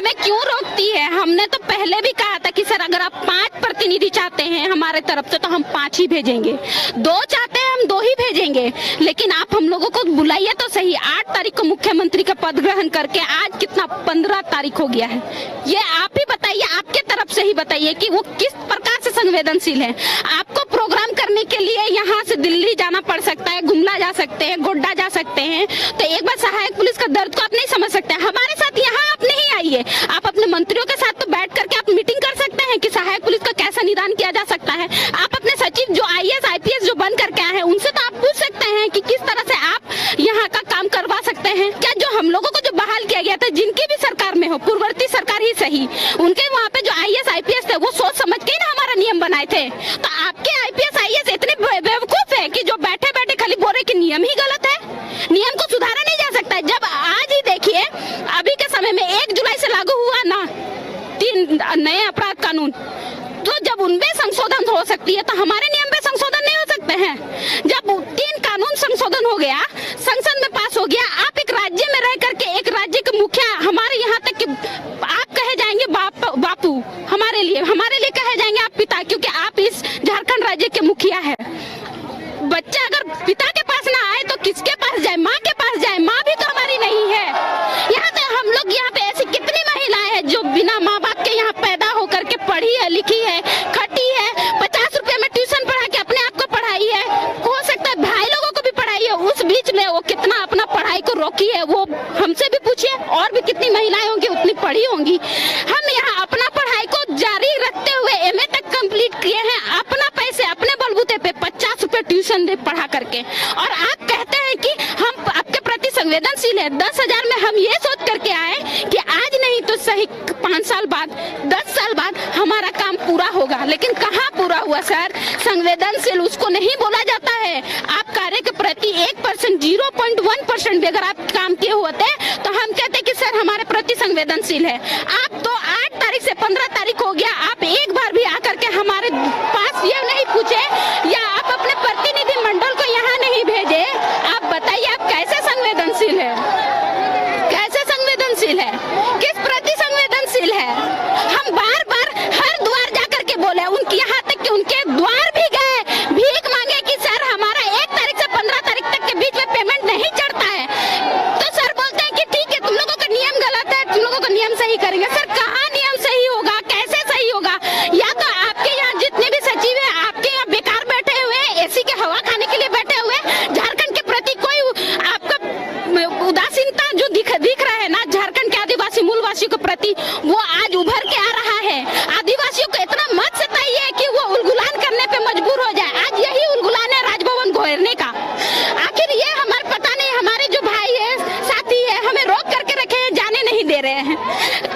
हमें क्यों रोकती है? हमने तो पहले भी कहा था कि सर अगर आप 5 प्रतिनिधि चाहते हैं हमारे तरफ से तो हम 5 ही भेजेंगे, 2 चाहते हैं हम 2 ही भेजेंगे, लेकिन आप हम लोगों को बुलाइए तो सही। 8 तारीख को मुख्यमंत्री का पद ग्रहण करके आज कितना 15 तारीख हो गया है, ये आप ही बताइए, आपके तरफ से ही बताइए कि वो किस प्रकार से संवेदनशील है। आपको प्रोग्राम करने के लिए यहाँ से दिल्ली जाना पड़ सकता है, गुमला जा सकते हैं, गोड्डा जा सकते हैं, तो एक बार सहायक पुलिस का दर्द को आप नहीं समझ सकते। हमारे साथ यहाँ आप नहीं आइए, आप अपने मंत्रियों के साथ तो बैठ करके आप मीटिंग कर सकते हैं कि सहायक पुलिस का कैसा निदान किया जा सकता है। आप अपने सचिव जो IAS IPS जो बन करके आए हैं उनसे तो आप पूछ सकते हैं कि किस तरह से आप यहाँ का काम करवा सकते हैं। क्या जो हम लोगों को जो बहाल किया गया था, जिनकी भी सरकार में हो, पूर्ववर्ती सरकार ही सही, उनके वहाँ पे जो IAS IPS थे वो सोच समझ के ना हमारा नियम बनाए थे। तो आपके IPS IAS इतने बेवकूफ है कि जो बैठे बैठे खाली बोल रहे कि नियम ही गलत है, नियम को सुधारा नहीं जा सकता है। जब आज ही देखिए अभी के समय में 1 जुलाई से लागू हुआ ना 3 नए अपराध कानून, तो जब उनमें संशोधन हो सकती है तो हमारे नियम में संशोधन नहीं हो सकते हैं। जब 3 कानून संशोधन हो गया, संसद में पास हो गया, आप एक राज्य में रह करके एक राज्य के मुखिया, हमारे यहाँ तक कि आप कहे जाएंगे बापू, हमारे लिए कहे जाएंगे आप पिता, क्योंकि आप इस झारखंड राज्य के मुखिया है। बच्चा अगर पिता के पास ना आए तो किसके पास जाए? माँ के पास जाए। माँ भी तो हमारी नहीं है। यहाँ पे हम लोग यहाँ पे ऐसी कितनी महिलाएं हैं जो बिना माँ बाप के यहाँ पैदा होकर के पढ़ी है, लिखी है, खटी है, 50 रुपए में ट्यूशन पढ़ा के अपने आप को पढ़ाई है, हो सकता है भाई लोगों को भी पढ़ाई है। उस बीच में वो कितना अपना पढ़ाई को रोकी है वो हमसे भी पूछिए, और भी कितनी महिलाएं होंगी उतनी पढ़ी होंगी। हम यहाँ अपना पढ़ाई को जारी रखते हुए MA तक कंप्लीट किए हैं, अपना पैसे अपने बलबूते पे 50 रुपए ट्यूशन दे पढ़ा करके, और आप कहते हैं कि हम आपके प्रति संवेदनशील है। 10,000 में हम ये सोच करके आए कि आज नहीं तो सही 5 साल बाद, 10 साल बाद हमारा काम पूरा होगा, लेकिन कहाँ पूरा हुआ सर? संवेदनशील उसको नहीं बोला जाता है। आप कार्य के प्रति 1%, 0.1% भी अगर आप काम किए होते तो हम कहते कि सर हमारे प्रति संवेदनशील है। आप तो 8 तारीख से 15 तारीख हो गया, आप एक बार भी आकर के हमारे पास ये नहीं पूछे, या आप अपने प्रतिनिधि मंडल को यहाँ नहीं भेजे। आप बताइए आप कैसे संवेदनशील है? कैसे संवेदनशील है? किस प्रति संवेदनशील है? हम बार बार हर द्वार जाकर के बोले, उनके यहाँ तक कि उनके द्वार भी गए, भीख मांगे कि सर हमारा 1 तारीख से 15 तारीख तक के बीच में पेमेंट नहीं चढ़ता है। तो सर बोलते हैं कि ठीक है तुम लोगों का नियम गलत है, तुम लोगों का नियम सही करेंगे। सर कहाँ नियम सही होगा? कैसे सही होगा? या तो आपके यहाँ जितने भी सचिव है आपके यहाँ बेकार बैठे हुए, AC के हवा खाने के लिए बैठे हुए, झारखंड के प्रति कोई आपका उदासीनता जो दिख रहा है ना झारखंड के आदिवासी मूलवासियों के प्रति, वो आज उभर के आ रहा है। आदिवासियों को इतना मत सताइए कि वो उलगुलान करने पे मजबूर हो जाए। आज यही उलगुलान है राजभवन घेरने का। आखिर ये हमारे पता नहीं, हमारे जो भाई है, साथी है, हमें रोक करके रखे हैं, जाने नहीं दे रहे हैं।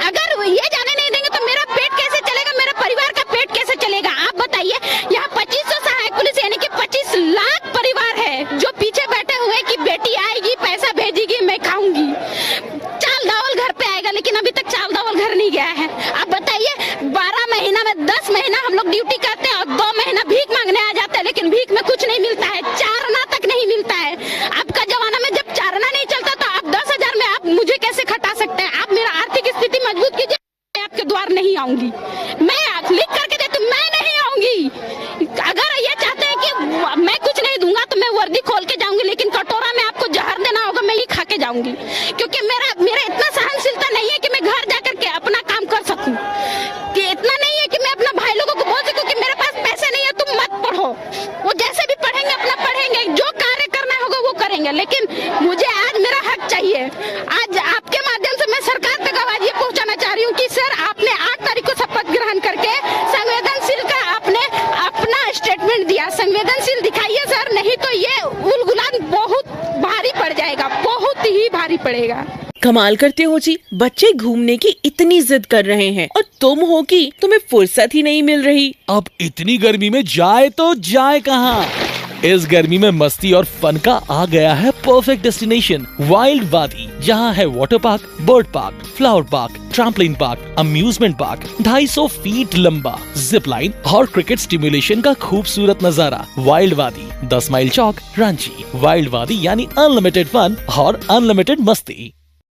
अगर ये जाने नहीं देंगे तो मेरा पेट कैसे चलेगा? मेरा परिवार का पेट कैसे चलेगा? आप बताइए। यहाँ 2500 सहायक पुलिस यानी कि 25 लाख परिवार है जो पीछे बैठे हुए कि बेटी आएगी, पैसा भेजेगी, मैं खाऊंगी। चाल दावल घर पे आएगा, लेकिन अभी तक चाल दावल घर नहीं गया है। आप बताइए 12 महीना में 10 महीना हम लोग ड्यूटी करते हैं और 2 महीना भीख मांगने आ जाते हैं, लेकिन भीख में कुछ नहीं मिलता है, चारना तक नहीं मिलता है। आपका जमाना में जब चारना नहीं चलता तो आप 10,000 में आप मुझे कैसे खटा सकते हैं? आप मेरा आर्थिक स्थिति मजबूत कीजिए, मैं आपके द्वार नहीं आऊंगी। मैं लिख करके देती हूँ, मैं नहीं आऊंगी। अगर ये चाहते हैं कि मैं कुछ नहीं दूंगा तो मैं वर्दी खोल के जाऊंगी, लेकिन कटोरा में आपको जहर देना होगा, मैं ही खा के जाऊंगी, क्योंकि मेरा इतना सहनशीलता नहीं है कि मैं घर जाकर के अपना काम कर सकूं, कि इतना नहीं है कि मैं अपना भाई लोगों को बोल सकूं कि मेरे पास पैसे नहीं है तुम मत पढ़ो। वो जैसे भी पढ़ेंगे अपना पढ़ेंगे, जो कार्य करना होगा वो करेंगे, लेकिन मुझे आज मेरा हक चाहिए। आज आपके माध्यम से मैं सरकार तक आवाज ये पहुंचाना चाह रही हूँ कि सर आपने 8 तारीख को शपथ ग्रहण करके संवेदनशील का आपने अपना स्टेटमेंट दिया, संवेदनशील दिखाइए सर, नहीं तो ये उलगुलान बहुत भारी पड़ जाएगा, बहुत ही भारी पड़ेगा। कमाल करते हो जी, बच्चे घूमने की इतनी जिद कर रहे हैं और तुम हो कि तुम्हें फुर्सत ही नहीं मिल रही। अब इतनी गर्मी में जाए तो जाए कहाँ? इस गर्मी में मस्ती और फन का आ गया है परफेक्ट डेस्टिनेशन, वाइल्ड वादी, जहाँ है water park, bird park, flower park, trampoline park, amusement park, 250 feet लंबा, जिप लाइन और क्रिकेट स्टिमुलेशन का खूबसूरत नजारा। वाइल्ड वादी, 10 माइल चौक, रांची। वाइल्ड वादी यानी अनलिमिटेड फन और अनलिमिटेड मस्ती।